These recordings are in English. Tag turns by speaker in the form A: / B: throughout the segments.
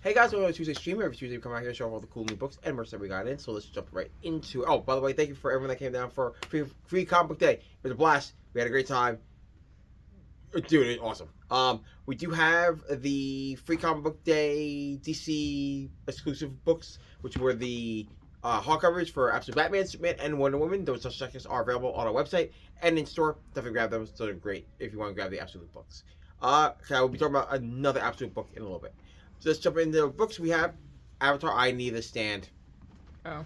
A: Hey guys, welcome to Tuesday stream. Every Tuesday we come out here and show all the cool new books and merch that we got in. So let's jump right into. Oh, by the way, thank you for everyone that came down for free comic book day. It was a blast. We had a great time. Dude, it's awesome. We do have the free comic book day DC exclusive books, which were the hardcovers for Absolute Batman, Superman, and Wonder Woman. Those such checklists are available on our website and in store. Definitely grab them. So they're great if you want to grab the Absolute books. So I will be talking about another Absolute book in a little bit. So let's jump into the books. We have Avatar: I Need a Stand.
B: Oh.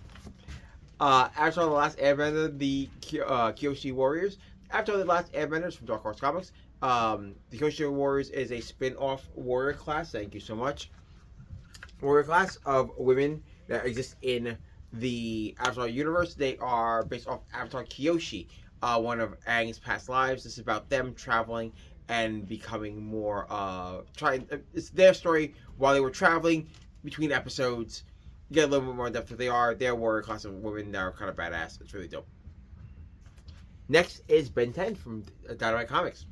A: Avatar: The Last Airbender, the Kyoshi Warriors. Avatar: The Last Airbender is from Dark Horse Comics. The Kyoshi Warriors is a spin-off warrior class. Thank you so much. Warrior class of women that exist in the Avatar universe. They are based off Avatar Kyoshi, one of Aang's past lives. This is about them traveling and becoming more it's their story while they were traveling between episodes. You get a little bit more depth. They are their warrior class of women that are kind of badass. It's really dope. Next is Ben 10 from Dynamite Comics.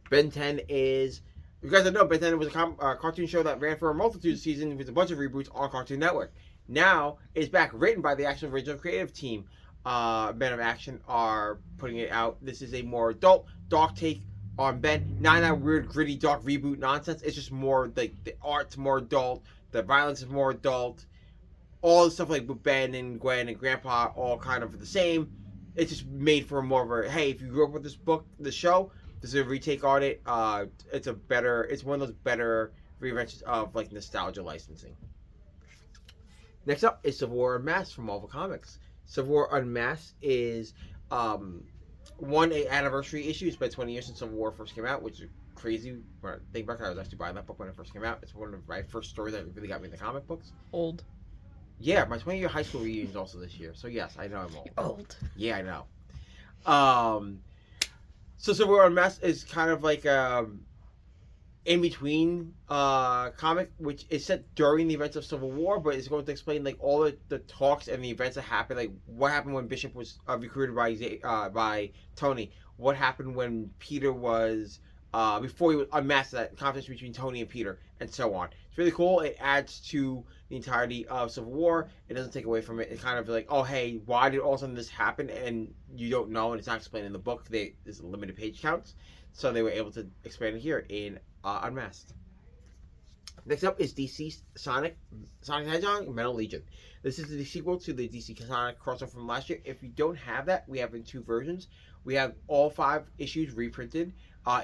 A: Ben 10 is, you guys don't know, Ben 10 was a cartoon show that ran for a multitude of seasons with a bunch of reboots on Cartoon Network. Now it's back, written by the actual original creative team. Men of Action are putting it out. This is a more adult, dark take on Ben. Not that weird, gritty, dark reboot nonsense. It's just more like the art's more adult, the violence is more adult. All the stuff like with Ben and Gwen and Grandpa all kind of the same. It's just made for more of a, hey, if you grew up with this book, the show, this is a retake on it. It's one of those better reinventions of like nostalgia licensing. Next up is Civil War Unmasked from Marvel Comics. Civil War Unmasked is an anniversary issue. It's been 20 years since Civil War first came out, which is crazy. When I think back, I was actually buying that book when it first came out. It's one of my first stories that really got me into comic books.
B: Old.
A: Yeah, my 20-year high school reunion is also this year. So yes, I know I'm old.
B: Old.
A: Yeah, I know. So Civil War Unmasked is kind of like in between comic, which is set during the events of Civil War, but it's going to explain like all the talks and the events that happened, like what happened when Bishop was recruited by Tony, what happened when Peter was before he was unmasked, that conflict between Tony and Peter, and so on. It's really cool. It adds to the entirety of Civil War. It doesn't take away from it. It's kind of like, oh hey, why did all of a sudden this happen, and you don't know, and it's not explained in the book. There's limited page counts, so they were able to expand it here in Unmasked. Next up is DC Sonic the Hedgehog Metal Legion. This is the sequel to the DC Sonic crossover from last year. If you don't have that, we have it in two versions. We have all 5 issues reprinted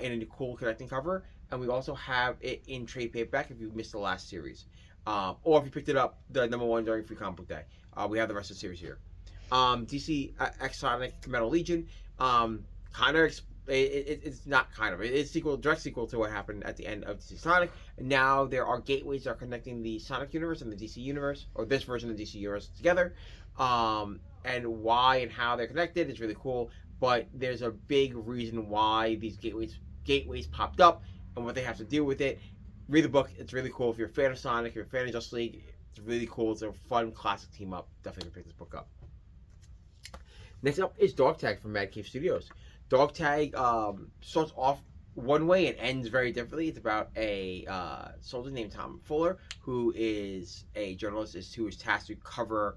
A: in a cool connecting cover, and we also have it in trade paperback if you missed the last series, or if you picked it up the #1 during Free Comic Book Day. We have the rest of the series here. DC X Sonic Metal Legion, kind of. It's not kind of. It's direct sequel to what happened at the end of DC Sonic. And now there are gateways that are connecting the Sonic universe and the DC universe, or this version of the DC universe together. And why and how they're connected is really cool. But there's a big reason why these gateways popped up and what they have to do with it. Read the book. It's really cool. If you're a fan of Sonic, if you're a fan of Justice League, it's really cool. It's a fun classic team up. Definitely pick this book up. Next up is Dog Tag from Mad Cave Studios. Dog Tag starts off one way and ends very differently. It's about a soldier named Tom Fuller, who is a journalist who is tasked to cover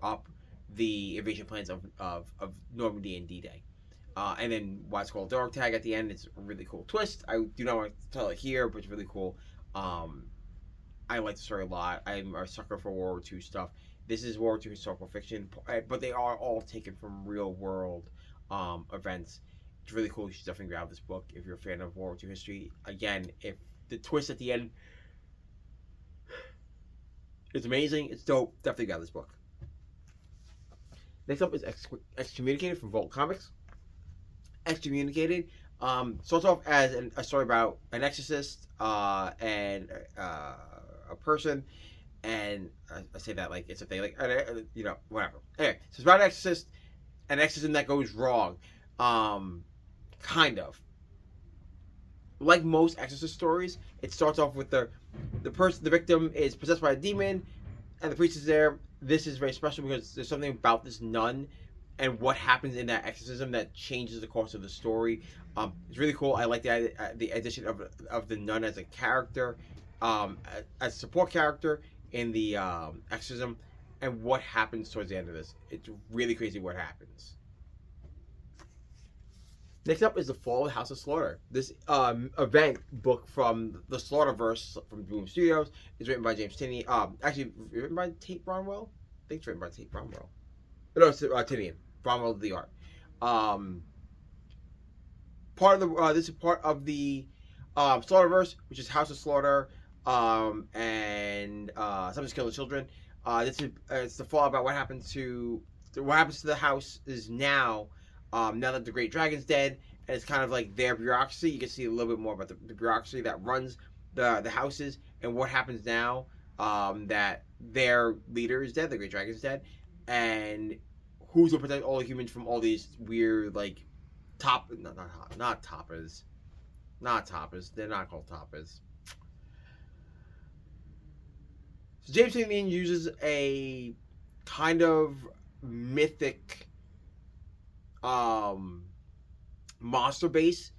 A: up the invasion plans of Normandy and D-Day. And then why it's called Dog Tag at the end, it's a really cool twist. I do not want to tell it here, but it's really cool. I like the story a lot. I'm a sucker for World War II stuff. This is World War II historical fiction, but they are all taken from real world events. It's really cool. You should definitely grab this book if you're a fan of World War II history. Again, if the twist at the end is amazing, it's dope, definitely grab this book. Next up is Excommunicated from Vault Comics. Excommunicated starts off as a story about an exorcist and a person, and I say that like it's a thing, like whatever. Anyway, so it's about an exorcist, an exorcism that goes wrong, kind of. Like most exorcist stories, it starts off with the victim is possessed by a demon, and the priest is there. This is very special because there's something about this nun and what happens in that exorcism that changes the course of the story. It's really cool. I like the addition of the nun as a character. as a support character in the Exorcism, and what happens towards the end of this. It's really crazy what happens. Next up is The Fall of House of Slaughter. This event book from the Slaughterverse from Boom Studios is written by James Tinney. Actually, written by Tate Bromwell? I think it's written by Tate Bromwell. No, it's Tinian. Bromwell did the art. Part of the this is part of the Slaughterverse, which is House of Slaughter, and Something's Killing Children. This is it's the fall about what happens to the house is now. Now that the Great Dragon's dead, and it's kind of like their bureaucracy. You can see a little bit more about the bureaucracy that runs the houses and what happens now that their leader is dead, the Great Dragon's dead, and who's going to protect all the humans from all these weird, like, not toppers. They're not called toppers. So James Tinian uses a kind of mythic monster base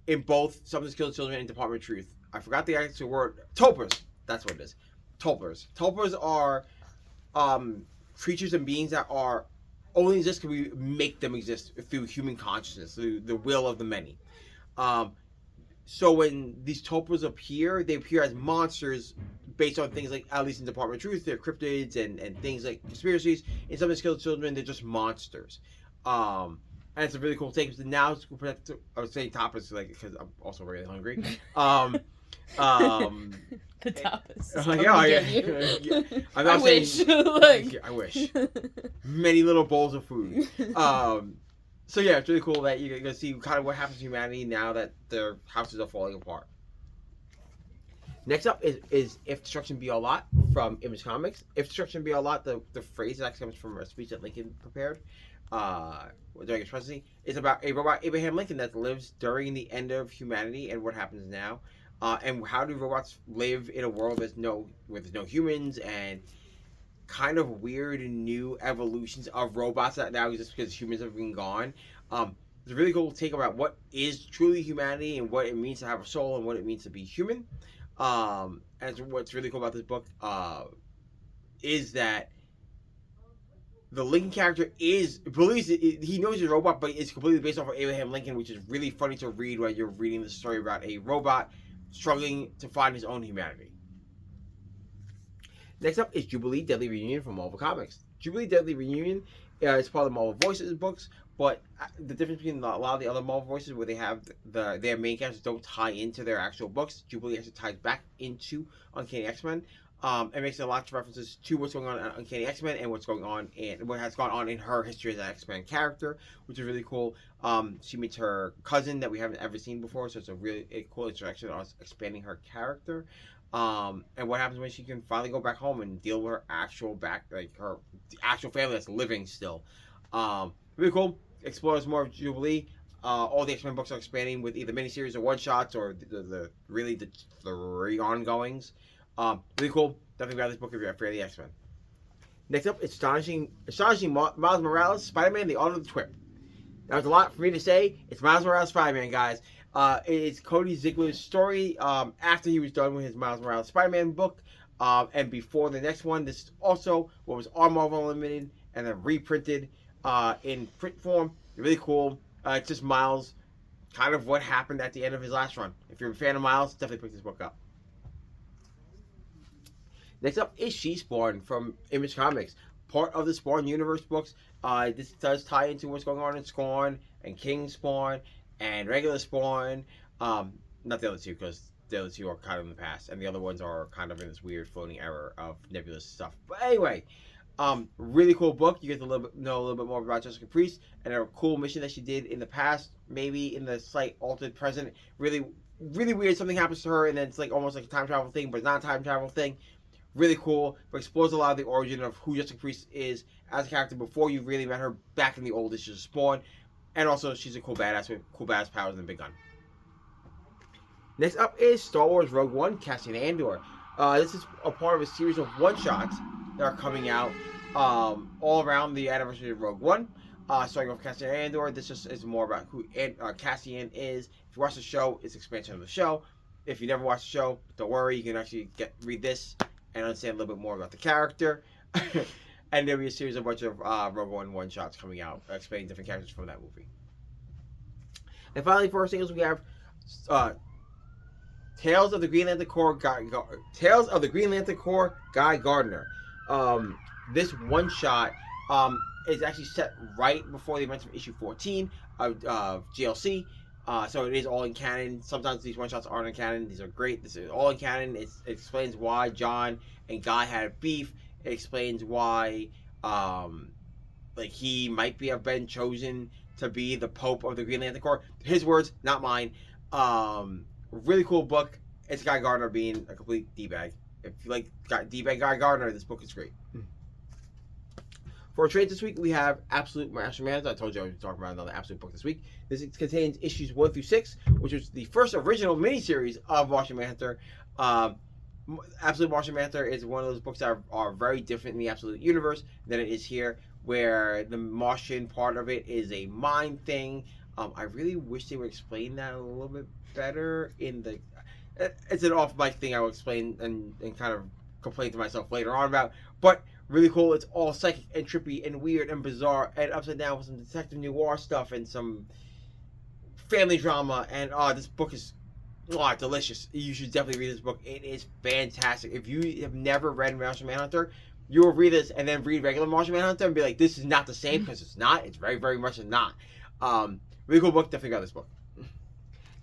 A: in both Something's Killing Children and Department of Truth. I forgot the actual word. Tulpers. That's what it is. Tulpers. Tulpers are creatures and beings that are only exist because we make them exist through human consciousness, through the will of the many. So when these tulpers appear, they appear as monsters based on things like, at least in Department of Truth, they're cryptids and things like conspiracies. In Something's Killing Children, they're just monsters. And it's a really cool take. Because now it's protect. I was saying tapas because I'm also really hungry.
B: The tapas.
A: Yeah. I'm not
B: I wish.
A: I wish. Many little bowls of food. So yeah, it's really cool that you're gonna see kind of what happens to humanity now that their houses are falling apart. Next up is If Destruction Be Our Lot from Image Comics. If Destruction Be Our Lot, the phrase actually comes from a speech that Lincoln prepared during his presidency. It's about a robot, Abraham Lincoln, that lives during the end of humanity and what happens now. And how do robots live in a world where there's no humans, and kind of weird and new evolutions of robots that now exist because humans have been gone. It's a really cool take about what is truly humanity and what it means to have a soul and what it means to be human. And what's really cool about this book is that the Lincoln character believes he knows he's a robot, but it's completely based off of Abraham Lincoln, which is really funny to read when you're reading the story about a robot struggling to find his own humanity. Next up is Jubilee Deadly Reunion from Marvel Comics. Jubilee Deadly Reunion is part of the Marvel Voices books, but the difference between a lot of the other Marvel Voices where they have their main characters don't tie into their actual books, Jubilee actually ties back into Uncanny X-Men. It makes a lot of references to what's going on in Uncanny X-Men and what has gone on in her history as an X-Men character, which is really cool. She meets her cousin that we haven't ever seen before, so it's a cool interaction on expanding her character. And what happens when she can finally go back home and deal with her actual her actual family that's living still. Really cool. Explores more of Jubilee. All the X-Men books are expanding with either miniseries or one-shots or the ongoings. Really cool. Definitely grab this book if you're afraid of the X-Men. Next up, it's Astonishing Miles Morales, Spider-Man, The Art of the Twip. Now, it's a lot for me to say. It's Miles Morales Spider-Man, guys. It's Cody Ziegler's story after he was done with his Miles Morales Spider-Man book. And before the next one, this is also what was on Marvel Unlimited and then reprinted in print form. Really cool. It's just Miles, kind of what happened at the end of his last run. If you're a fan of Miles, definitely pick this book up. Next up is She Spawn from Image Comics. Part of the Spawn universe books. This does tie into what's going on in Spawn and King Spawn and regular Spawn. Not the other two, because the other two are kind of in the past, and the other ones are kind of in this weird floating era of nebulous stuff. But anyway, really cool book. You get to know a little bit more about Jessica Priest and a cool mission that she did in the past, maybe in the slight altered present. Really, really weird. Something happens to her, and then it's like almost like a time travel thing, but it's not a time travel thing. Really cool, but explores a lot of the origin of who Jessica Priest is as a character before you really met her back in the old issues of Spawn. And also, she's a cool badass with cool badass powers and a big gun. Next up is Star Wars Rogue One, Cassian Andor. This is a part of a series of one-shots that are coming out all around the anniversary of Rogue One. Starting off Cassian Andor, this just is more about who Cassian is. If you watch the show, it's expansion of the show. If you never watched the show, don't worry. You can actually read this and understand a little bit more about the character. And there'll be a series of a bunch of Rogue One one-shots coming out explaining different characters from that movie. And finally, for our singles, we have Tales of the Green Lantern Corps Tales of the Green Lantern Corps Guy Gardner. This one-shot is actually set right before the events of issue 14 of GLC. So it is all in canon. Sometimes these one-shots aren't in canon. These are great. This is all in canon. It explains why John and Guy had beef. It explains why he might have been chosen to be the Pope of the Green Lantern Corps. His words, not mine. Really cool book. It's Guy Gardner being a complete D-bag. If you like D-bag Guy Gardner, this book is great. For trades this week, we have Absolute Martian Manhunter. I told you I was talking about another Absolute book this week. This contains issues 1 through 6, which was the first original miniseries of Martian Manhunter. Absolute Martian Manhunter is one of those books that are very different in the Absolute universe than it is here, where the Martian part of it is a mind thing. I really wish they would explain that a little bit better in the... It's an off-mic thing I will explain and kind of complain to myself later on about, but really cool. It's all psychic and trippy and weird and bizarre and upside down with some detective noir stuff and some family drama. And this book is delicious. You should definitely read this book. It is fantastic. If you have never read Martian Manhunter, you will read this and then read regular Martian Manhunter and be like, this is not the same, because it's not. It's very, very much not. Really cool book. Definitely got this book.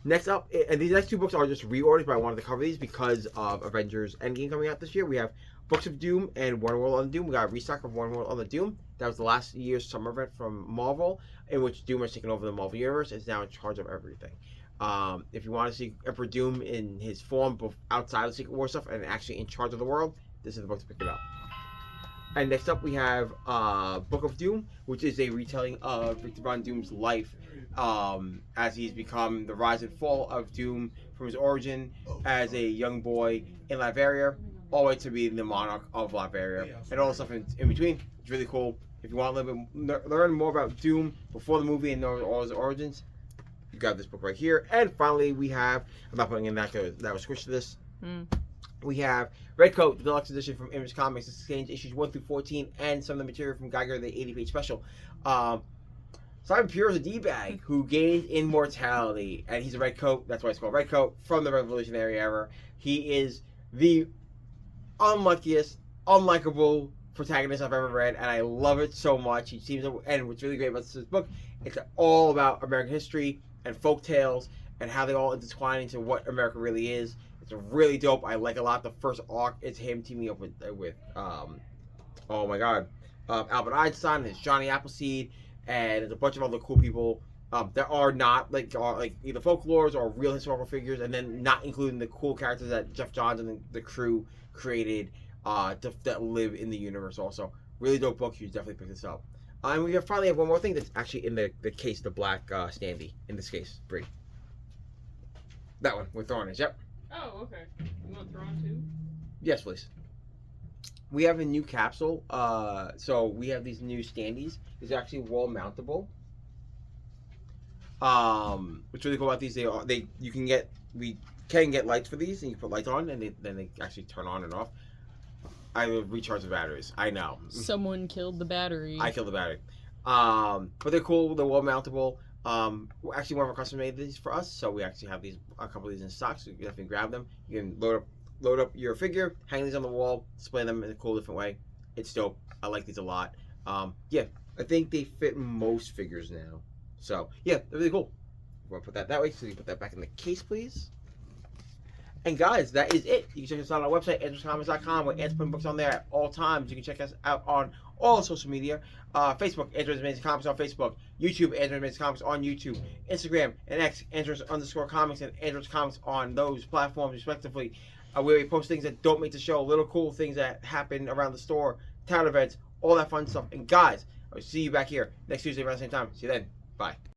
A: Next up, and these next two books are just reorders, but I wanted to cover these because of Avengers Endgame coming out this year. We have Books of Doom and One World on Doom. We got a restock of One World on the Doom. That was the last year's summer event from Marvel, in which Doom has taken over the Marvel Universe and is now in charge of everything. If you want to see Emperor Doom in his form outside of the Secret War stuff and actually in charge of the world, this is the book to pick it up. And next up we have Book of Doom, which is a retelling of Victor Von Doom's life as he's become the rise and fall of Doom from his origin as a young boy in Latveria, all the way to being the monarch of Latveria, and all the stuff in between. It's really cool. If you want a little bit learn more about Doom before the movie and know all his origins, you got this book right here. And finally, we have, I'm not putting in that was switched to this. We have Redcoat Deluxe Edition from Image Comics. This contains issues 1 through 14 and some of the material from Geiger, the 80-page special. Simon Pure is a D-bag who gained immortality, and he's a Redcoat. That's why it's called Redcoat, from the Revolutionary Era. He is the unluckiest, unlikable protagonist I've ever read, and I love it so much. He seems to, and what's really great about this book, it's all about American history and folk tales and how they all intertwine into what America really is. It's really dope. I like a lot. The first arc is him teaming up with oh my god, Albert Einstein, and Johnny Appleseed, and there's a bunch of other cool people that are not like either folklores or real historical figures, and then not including the cool characters that Jeff Johns and the crew created that live in the universe also. Really dope book. You should definitely pick this up. And we finally have one more thing that's actually in the case, the black standee in this case. Brie. That one with Thorns. Yep.
B: Oh, okay. You want Thrawn too?
A: Yes, please. We have a new capsule. So we have these new standees. It's actually wall mountable. What's really cool about these, we can get lights for these, and you put lights on, and then they actually turn on and off. I will recharge the batteries. I know.
B: Someone killed the battery.
A: I killed the battery. But they're cool. They're wall mountable. Actually, one of our customers made these for us, so we actually have a couple of these in stock, so you can definitely grab them. You can load up your figure, hang these on the wall, display them in a cool different way. It's dope. I like these a lot. Yeah, I think they fit most figures now. So yeah, they're really cool. We're gonna put that way, so you can put that back in the case, please. And guys, that is it. You can check us out on our website, androidscomics.com, where Andrew's putting books on there at all times. You can check us out on all social media. Facebook, Android's Amazing Comics on Facebook. YouTube, Android's Amazing Comics on YouTube. Instagram and X, Androids_comics and Androids Comics on those platforms, respectively. Where we post things that don't make the show, little cool things that happen around the store, town events, all that fun stuff. And guys, I'll see you back here next Tuesday around the same time. See you then. Bye.